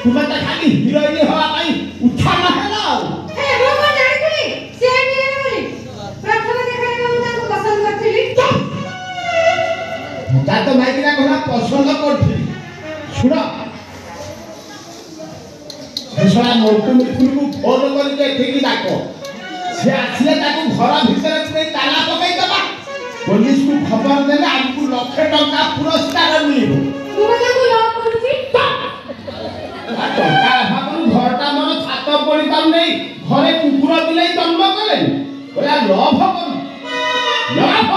तुम तो खाली हिरोइन हवा पाई उठा ना हेलो ए वो को जानथली से हिरोइन बोली प्रथम देखा रे हम ताको पसंद करथली ता तो माइकिना कहला पसंद करथली सुनो सेसला मोटू मिथुन को फोन करके ठीक डाको से आसिले ताको घर भीतर में ताला पकाई दबा पुलिस को खबर देले हमको लाख टका पुरस्कार मिलिबो तुम ताको लॉक करूची टका भागु घरटा मन छात पड़ी पाउ नहीं घरे कुकुर बिलाई जन्म कले ओला लभ कर लभ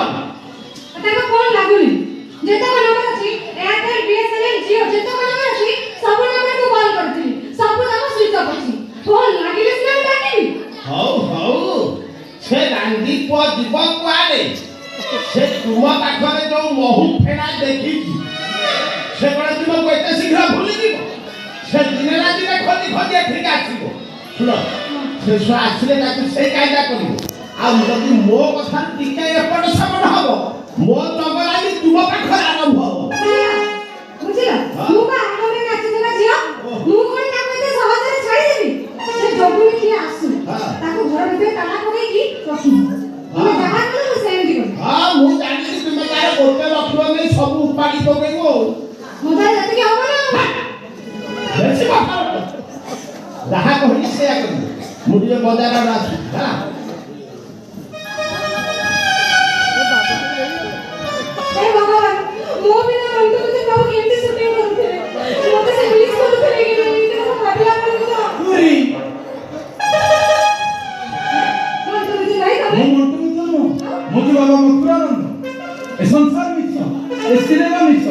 ताको कोन लागुनी जेता को नंबर अछि एयरटेल बीएसएनएल जियो जेता को नंबर अछि सब नंबर को कॉल करथली सब जाक स्विच ऑफ अछि फोन लागिले सिना डाकिबी हौ से गांधी पो दीप कुआरे से तुम पाखरे जो महु फेना देखी से बड़ा तुम कोते शीघ्र भूली जीव से दिन राति में खोदी खोदी ठीक आसीबो सुनो से सो आसीले ताकू से कायदा करिवो आ जदि मो कथा टिके एपट समन हबो मो तंगलागी तुम पाखरे आरंभ हबो बुझिला मु का आगमे नाचि देला जियो मु कोन ताको एते सहजरे छाड़ी देबी से जबुनी कि आसु ताको घर भीतर ताला पकाई की रखी तुम जहां कलो सेम दिगो हां मु जानि कि तुम तारे गोटे रखिबो नै सब उपाड़ी पकेइबो मोबाइल जति के होबो ना बेसी बापा रहा कहली से आ कर मुडिए बाजार रा हां ए भगवान मो बिना मंटू तुझे बाबू केमती शूटिंग करथे मोते से मिस करथे कि नहीं तो भाबिला कर तो पूरी मंटू तुझे नहीं तमे मंटू मित्र मोदी बाबा मथुरानंद ए संसार मित्र ए सिनेमा मित्र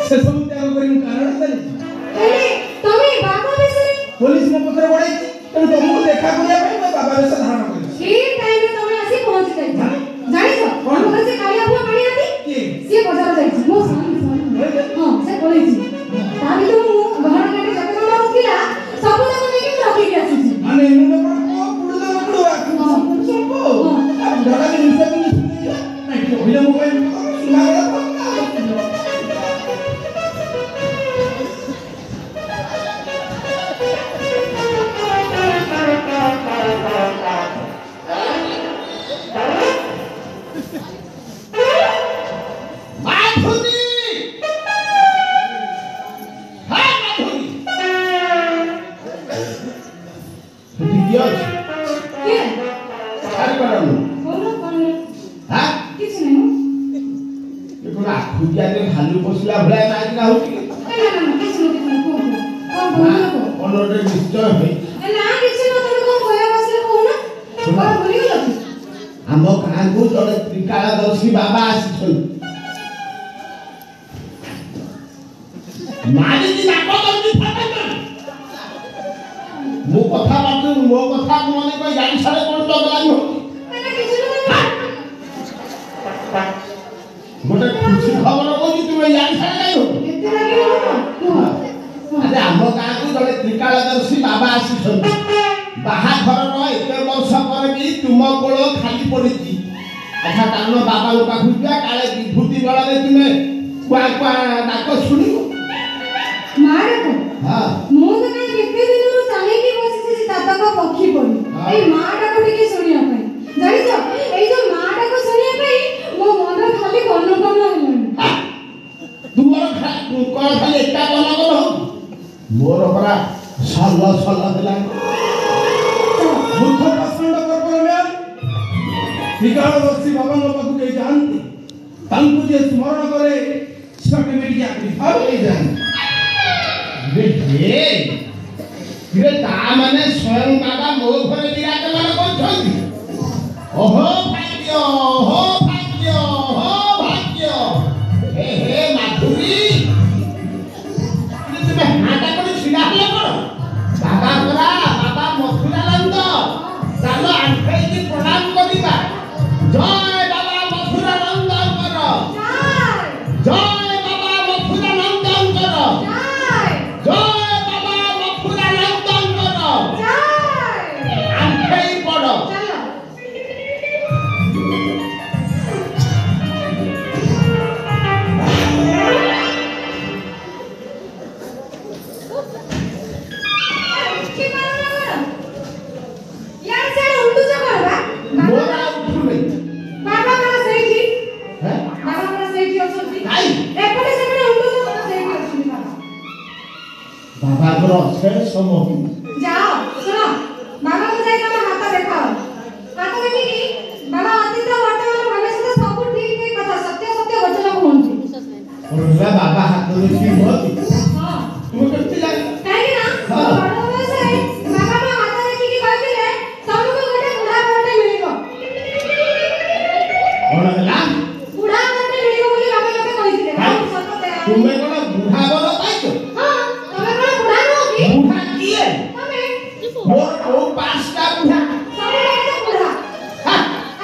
से सब त्याग करी कारण चली ए तमे बाबा बेसरे पुलिस मो पत्र बड़ाई तेणु तुमको देखा करिया भाई मैं बाबा बेस धारण करी ठीक टाइम में तमे आसी पहुंच गई जानि छ हम घर से कालिया बुआ पानी आती की से बाजार जाई मो सानी हां से बोलै छी ताबी तो मु घर काटे जते मन होतिला सब तक लेके रखी के आसी छी माने इनु पर को पुडला पुडवा सब अब धरा के निसे भी नहीं तो होइला मोबाइल सुना गला भालू पसला भला नाच ना होती ना किसी ने को ऑनर निश्चय है ना किसी ने तने को होया बसले को ना और भूली गलो हम गाँ को जड़े त्रिकालदर्शी बाबा आसी मारी की नाक करती फाटा मो कथा बात मो कथा माने कोई गाड़ी सारे कोन तो गलानी हो ना किसी ने गोटे खुशी खबर हो कि तुम गाड़ी सारे नहीं हो एते लागे हो अरे हम गाँ को जड़े त्रिकालदर्शी बाबा आसी बाहा घर रो एते वर्ष पर भी तुम कोल खाली पड़ी अच्छा तानो बाबा लोका खुजा काले विभूति गळा तुमे क्वा क्वा नाक सुनिबो मारे को हां मो तो कहीं केते दिन रो चाहे की बसिछि दादा को पक्षी पड़ी ए माटा को टिके सुनिया पई जानि छ ए जो माटा को सुनिया पई मो मन खाली कन्न कन्न हेलनी तुमर कोन खाली एकटा कन्न कन्न हो मोर परा सल्ला सल्ला देला मूर्ख प्रचंड करपर म्यान त्रिकालदर्शी बाबा नो पाखु के जानती तांकु जे स्मरण करे ऑटोमेटिक आकरी भाव ले जान रे ता माने स्वयं बाबा मो घरे विराजमान करछथि ओहो भाग्य ओहो भाग्य ओहो भाग्य हे माधुरी तुमे हाटा कोनी छिना हले कोन बाबा करा बाबा मथुरानंद चालो आंखै की प्रणाम करिबा जय बाबा मथुरानंद कर जय बाबा मथुरानंद कर जय बाबा मथुरानंद कर आंखै पड़ चलो ବାବାଙ୍କର ଅଶେଷ ମହି ଯାଅ ଶୁଣ ବାବାଙ୍କୁ ଯାଇ ତମ ହାତ ଦେଖାଅ ହାତ ଦେଖିକି ବାବା ଅତୀତ ବର୍ତ୍ତମାନ ଭବିଷ୍ୟତ ସବୁ ଠିକ ଠିକ କଥା ସତ୍ୟ ସତ୍ୟ ବଚନ କୁହନ୍ତି ହେଲା ବାବା ହାତ ଦେଖି ହୁଅନ୍ତି ହଁ ତୁମେ କେମିତି ଜାଣିଲ କାହିଁକି ନା ବଡ଼ ବୟସରେ ବାବା ମୋ ହାତ ଦେଖିକି କହିଥିଲେ ତମକୁ ଗୋଟେ ବୁଢା ବରଟେ ମିଳିବ କଣ ହେଲା ବୁଢା ବରଟେ ମିଳିବ ବୋଲି ବାବା ମତେ କହିଥିଲେ କାଇଁ? ତୁମେ କଣ ବୁଢା ବର ପାଇଛ ହଁ ତମେ କଣ ବୁଢା ନୁହଁ କି ବୁଢା କିଏ ତମେ ମୋର କୋଉ ପାଞ୍ଚଟା ବୁଢା ସବୁବେଳେ ତ ବୁଢା ହା,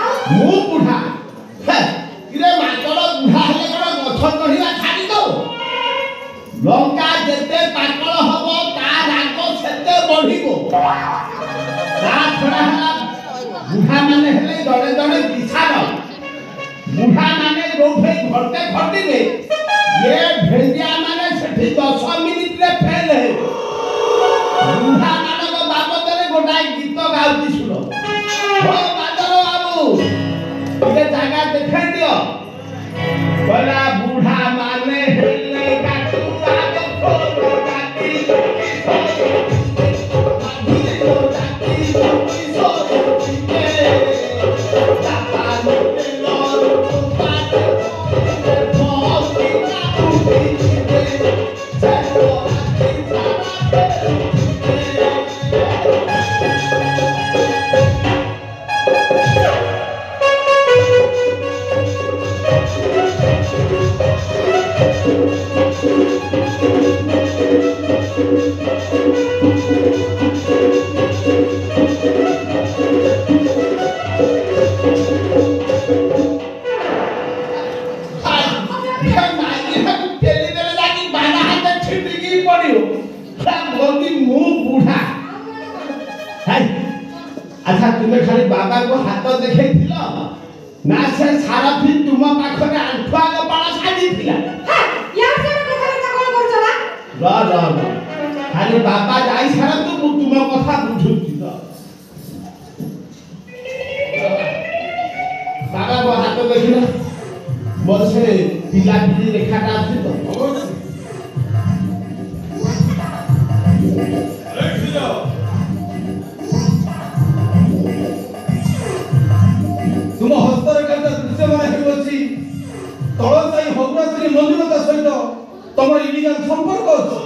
ଆଉ ମୁଁ ବୁଢା ହେ, କିରେ ମାଙ୍କଡ ବୁଢା ହେଲେ କଣ ଗଛ ଚଢିବା ଛାଡି ଦଉ ଲଙ୍କା ଯେତେ ପାକଳ ହବ ତା ରାଗ ସେତେ ବଢିବ ତା ଛଡା ହେଲା ବୁଢା ମାନେ ହେଲେ ଜଣେ ଜଣେ ବିଛାର ବୁଢା ମାନେ ଯୋଉଠି ଘଟେ ଘଟିବେ ये भेंडिया माने सेठी 10 मिनिट रे फेल है बुढ़ा मानक बाबतरे गोटाए गीत गाउती सुनो ओ बादल बाबू ये जगह देखे दियो बोला बुढ़ा माने हेले काटुआ को खोलो जाती अच्छा तुम्हें खाली बाबा को हाथ देखे ना से सारा फिर तुम पाखरे आंठुआ पाला साजी थिला यार से कथा कौन कर चला खाली बाबा जाई सारा तो तुम कथा बुझुची तो बाबा को हाथ देखिला मोर से पिला पिली रेखाटा अछि तो तुम हस्तरेखा दृश्य मान होती तल साई हगुराश्री मंजुलता सहित तुम इलिगाल संपर्क अच्छे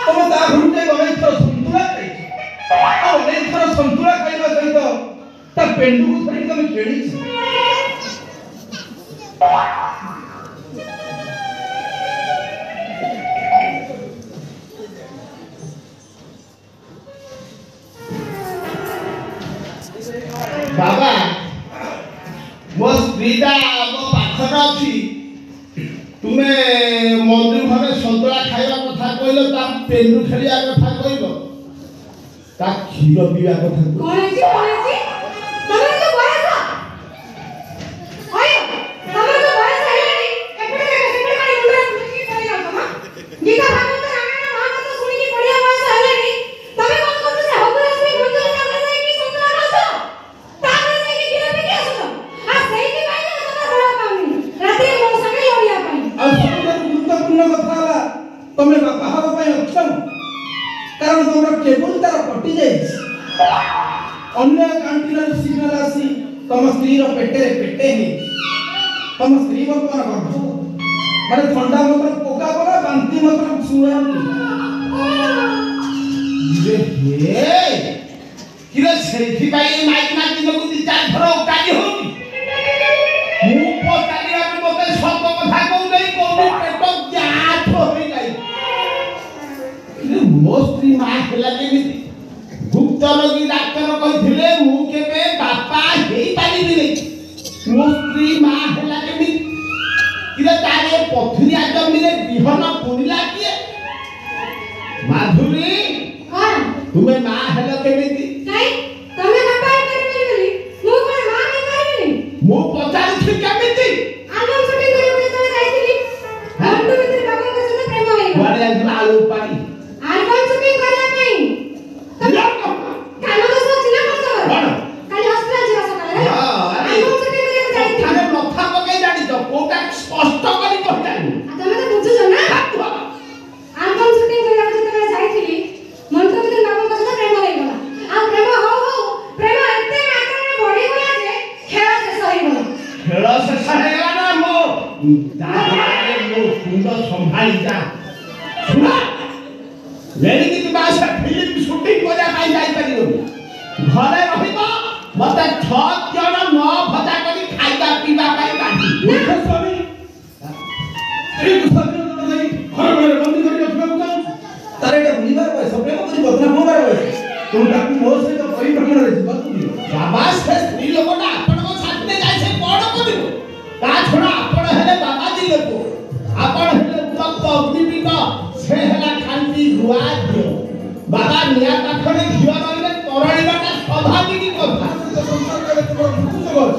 तुम ता घंटे अनेक थर संतुला खाई अनेक थर संतुला खाइबा सहित ता पेंडू को धरी तुम खेली बाबा मो स्त्रीटा मो पाखर अच्छी तुम्हें मंदिर घरे सतुला खाइबा कथा कहल ता पेंडू खेलिया कथा कहल ता क्षीर पीवा कथा कौन है तमरे जो बयस ओय तमरे जो बयस हेलानी एपटे काली मुंडा की करी तमा गीता भागवत रामायण महाभारत सुनी की पढ़िया बयस हेलानी तमे कोन कोन से हगुराश्री मंजुल जागे जाई की संतरा खाओ तामे से की गिरा पे के आसो आ सेही की भाई ना तमा बड़ा पाउनी रात्रि मो संगे लड़िया पाई और सबसे गुरुत्वपूर्ण कथा है तुम बापा हवा पाई अक्षम कारण तुम केबल तार कटि जाई अन्य कांटिनर सिग्नल आसी तुम स्त्री रो पेटे पेटे ही तुम स्त्री वर्तमान गर्भ माने ठंडा मतलब पोका पड़ा बांती मतलब छुआ ये हे किरे सेठी पाई माइक ना दिन को 2-4 थर उकाली होनी मु पचारिया के मते सब कथा कहू नहीं कोनी पेट जाथ होई जाई किरे मो स्त्री मा हेला केमिति गुप्त रोगी डाक्टर कहिथिले मु केबे बापा हेई पालिबि नहीं मो स्त्री मा हेला केमिति किरे तारे पथुरिया जमिले बिहन पुनिला किए माधुरी कौन तुम्हें मां हेलो केमिति नहीं तमे बापा करबे बोली मु कोन मां नहीं करबे मु पचारुछि केमिति आलम छुट्टी करे बोले तमे जाईतिली घंटू भीतर बाबा के संग प्रेम होई वाले अंदर आलू पानी आलम छुट्टी करे नहीं कानो दोस्त चिना कोन कौन? काली हॉस्पिटल जीवा सकाळे हां अरे आलम छुट्टी करे जाईतिली थारे मथा पकाई जानी तो कोटा स्पष्ट करी कहतानी तमे तो बुझुछ ना आलम छुट्टी करे सुंदर संभाली जा सुना लेनी की बासा फिल्म शूटिंग कोजा काई जाई परियो घरे रहिबो मते 6 जण न भजा करी खाइबा पीबा पाई बाटी देखो स्वामी एक स्वामी नहीं घर में बंद कर रखबा को तारे का बुनिबार बयस प्रेम करी बदनाम होबार बयस तुम ताकू मोर सहित परिभ्रमण रे जीवा तू दियो बाबा से स्त्री लोकटा आपण को साथ में जाय से कोण करिवो ता छोड़ा आपण हेले बाबाजी लोक आपण हेले उतप्त अग्निपिंड से हेला खांती रुआ दियो बाबा निया पाखरे घिवा मारले तोरणीबाटा स्वाभाविक କଥା संसार का तुम मुकुट बस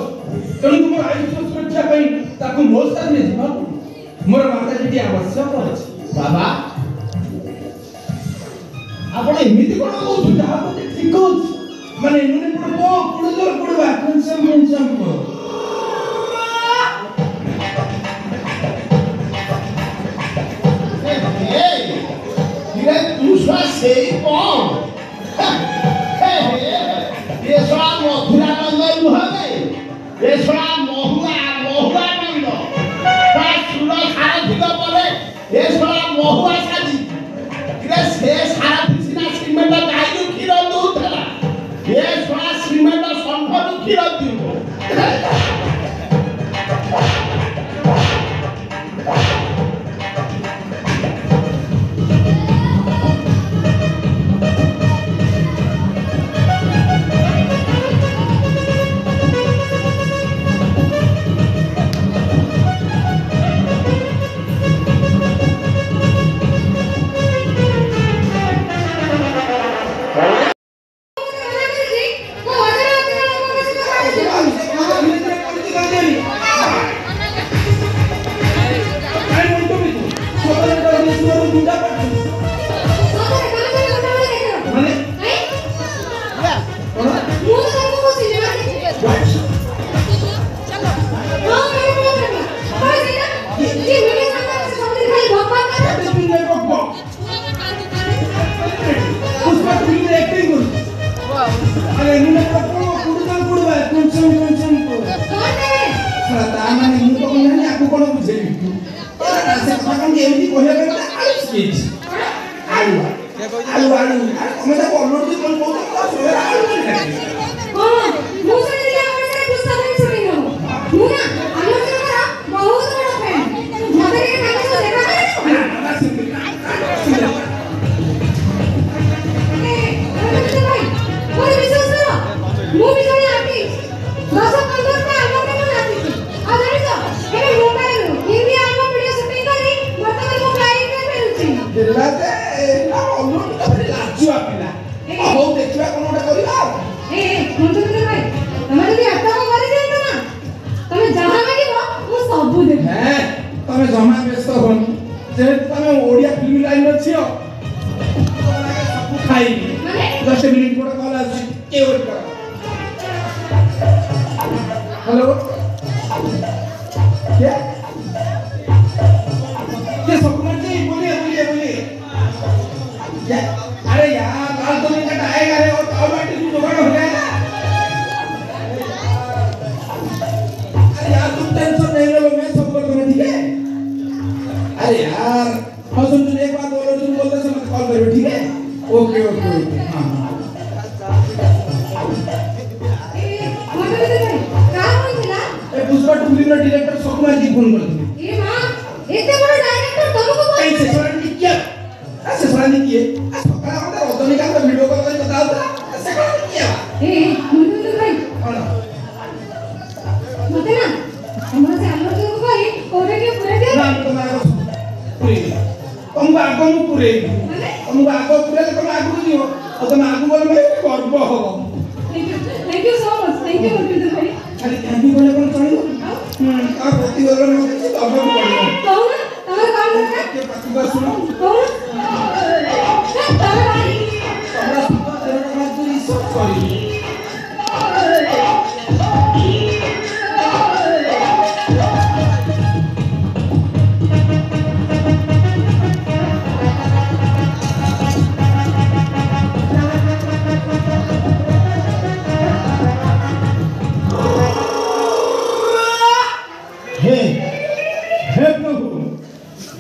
तेणु तुम आयुष सुरक्षा पई ताकू मोर साथ में जीवा मोर माता जी आवश्यक अछि बाबा आपण एमिति कोन कहू जहाँ को ठीक हो माने इन्होंने पड़ो पुड़जोर पुड़वा कंसम को ये दूसरा से कौन ये सोना मधुरा नंद मुहबे ये सोना महुआ नंद ता सुनो सारा दिग परे ये सोना महुआ साजी ये से सारा दिसिना सिमेंट गाइलु खीर दूथला ये सोना सिमेंट संभव खीर दिबो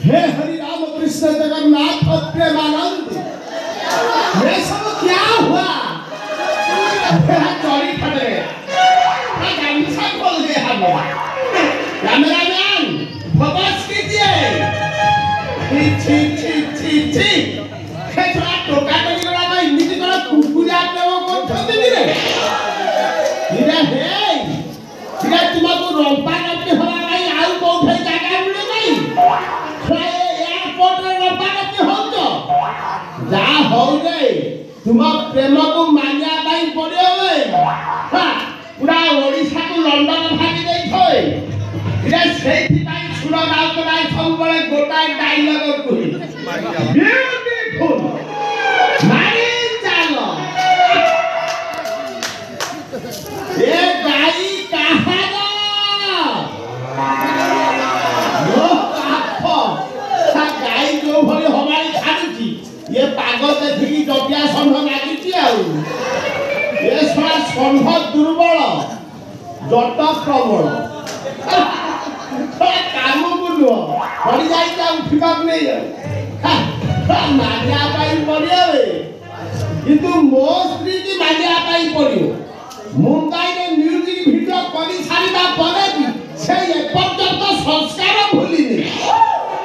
हे हरि राम कृष्ण जगन्नाथ प्रेमानंद, ये सब क्या हुआ? मेरा चोरी फट गए, मैं गामछा खोल गया हमें। कैमरामैन फोकस कीजिए। छी छी छी छी, थोड़ा टोका टोकी करा तो इन्हीं की तरह कुकुरा प्रेम करते नहीं रे। इधर है, इधर तुम्हारे रोंपा करके हरा नहीं, आउ बहुत है जगह मिले नहीं। थोड़ा एयरपोर्ट में रोंपा करके हो तो, जा हो गए। तुम्हारे प्रेम को मानिया नहीं पड़े हुए। हाँ, पूरा ओडिशा को लंदन भागी नहीं थोए। इधर सेठी टाइम सुना डाल तो नहीं सब बड़े गोटा डायलॉग और कोई। ब्यूटीफुल, मारे चालो। ये गाई कहाँ ना? लो आपको, हाँ गाई जो भले हमारी खानी थी, ये पागल देखी कि जटिया संभव नहीं थी आउ। ये सारा संभव दुर्बल, जटा प्रबल। कामो बोलो, पड़ी जाए क्या उठिबा नहीं है? हाँ, मारिया पाई पड़िया वे। किंतु मोस्त्री की मारिया पाई पड़ियो। मुंबई में म्यूजिक वीडियो करी सारिबा परे भी से ये पर्यंत संस्कार भूलिनी।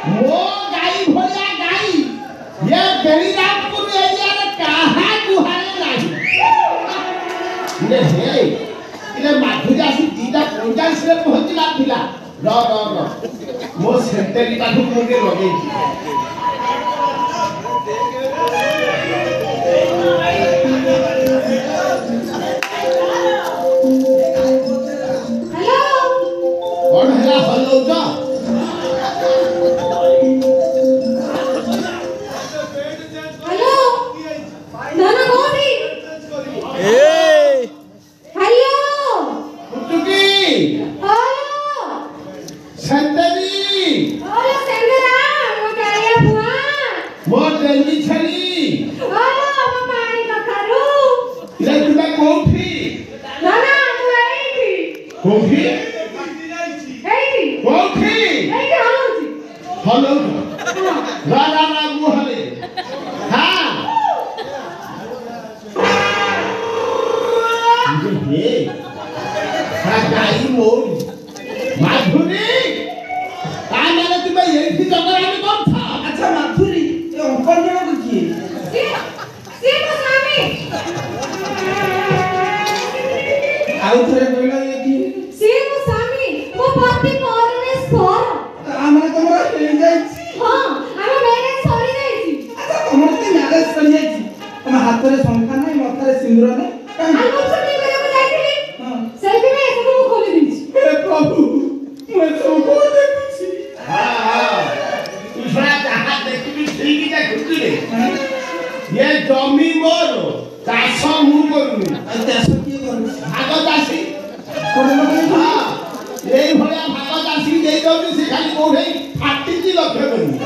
मो गाई भलिया गाई ये बेरीरामपुर एरिया रे कहां गुहारे नाही। ने हे इले माधुजासी दीदा 50 रे पहुंचला थिला। र मो सेंटरी पाखु मुके लगेई। कौन है हल्लो जा? हेलो नाना गोदी ए हेलो कुटुकी हेलो संतरी हेलो सेंगरा वो काया बुआ मो दिल्ली छली हेलो वो पानी कखारू इले तुमे कोठी नाना तू एठी कोठी एठी कोठी हलो राजा मुहले हाँ ये गाई मोरी माधुरी कहाँ मैंने तुम्हें यही थी जगरानी कौन था? अच्छा माधुरी, ये अंकल जन को किए? सी गोस्वामी आउ थरे कहला ये किए? सी गोस्वामी वो पति परमेश्वर हमरे तमरा ले जाई। हां हम मैंने सॉरी देई अच्छा तमरे ते मैरेज कर जाई। तम हाथ रे शंखा नहीं, माथा रे सिंदूर नहीं। हम छुट्टी करे को जाईली हां सेल्फी में सब को खोली दी। हे प्रभु, मैं सब को देखुछी। हाँ तू थोड़ा जहाँ देखी ठीक ही देखुची ले ये जमी मोर चाष मु करूनी चाष किए करू? भाग चाषी कोन लोग हाँ यही भलिया भाग चाषी देई दउनी से खाली कोठे फाटी की लक्ष्य करूनी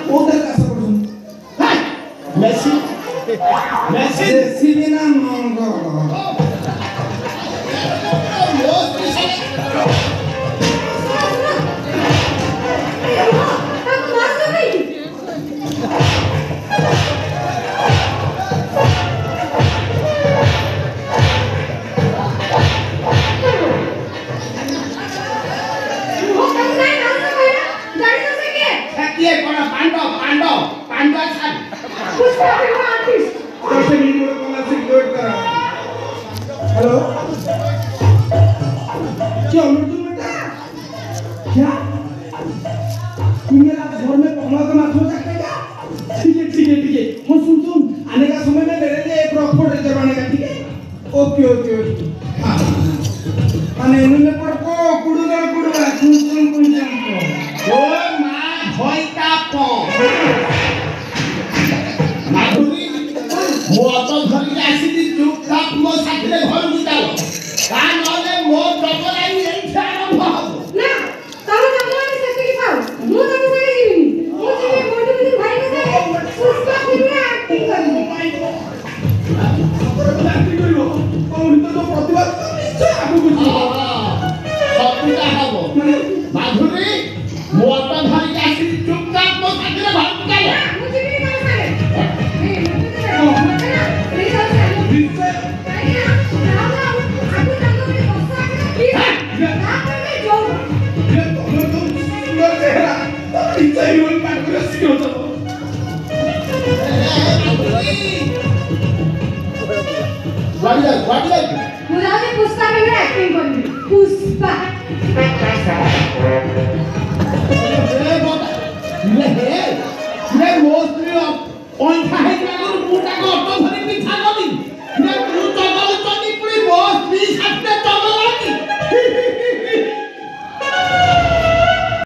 ओ तर चाष करू? मेसी मेसी देसी बिना मंगो हम मार दो नहीं वो करना है ना गाड़ी तो से के किए कोना पांडव छान कुछ करना आर्टिस्ट 10 मिनट में कॉल से वेट करा। हेलो क्या तुम बेटा? क्या तुम मेरा घर में पकड़ा तो मत हो जाएगा? ठीक है वो सुन आने का समय में मेरे लिए एक रॉकफोर्ड रिजर्व आने का, ठीक है? ओके हाँ माने इन्होंने पर को कुड़ुगा सुन ओ मां भई का पो माधुरी मो तो धरि आसी चुपचाप मो साथी घर बुझालो का नले मो जबराई एठी आरंभ हबो ना तब तक मैं सेल्फी खाओ मु तब से जीविनी मु जीवे मोटी मोटी भाई के साथ पुष्पा फिल्म में एक्टिंग करनी तो प्रतिवाद निश्चय आगु बुझी। सबटा हबो माधुरी मो तो ଧରିକି ଆସିକି ଚୁପଚାପ ମୋ ସାଥିରେ ଘରକୁ ଚାଲ। ମୁଁ ଯିବିନି ତମ ସାଙ୍ଗେ। ମତେ ନା ପ୍ଲିଜ ଆଉ ଚାଲ। ନିଶ୍ଚୟ କାହିଁକି ନା ତାହେଲେ ଆଗୁ ତାଙ୍କ ଗୋଟେ ବସା ଆଗରେ ତାପରେ ଯୋଉ ये तोमर तो सुंदर चेहरा तो निश्चय ही वही पाठ कर सीखो तो What like? ମୁଁ ଯାଉଛି ପୁଷ୍ପା କେମିତି ଆକ୍ଟିଂ କରିବି ପୁଷ୍ପା ମୋ ସ୍ତ୍ରୀ ଅଣ୍ଠା ହେଇଗଲା ମୁଁ ତାକୁ ଅଟୋ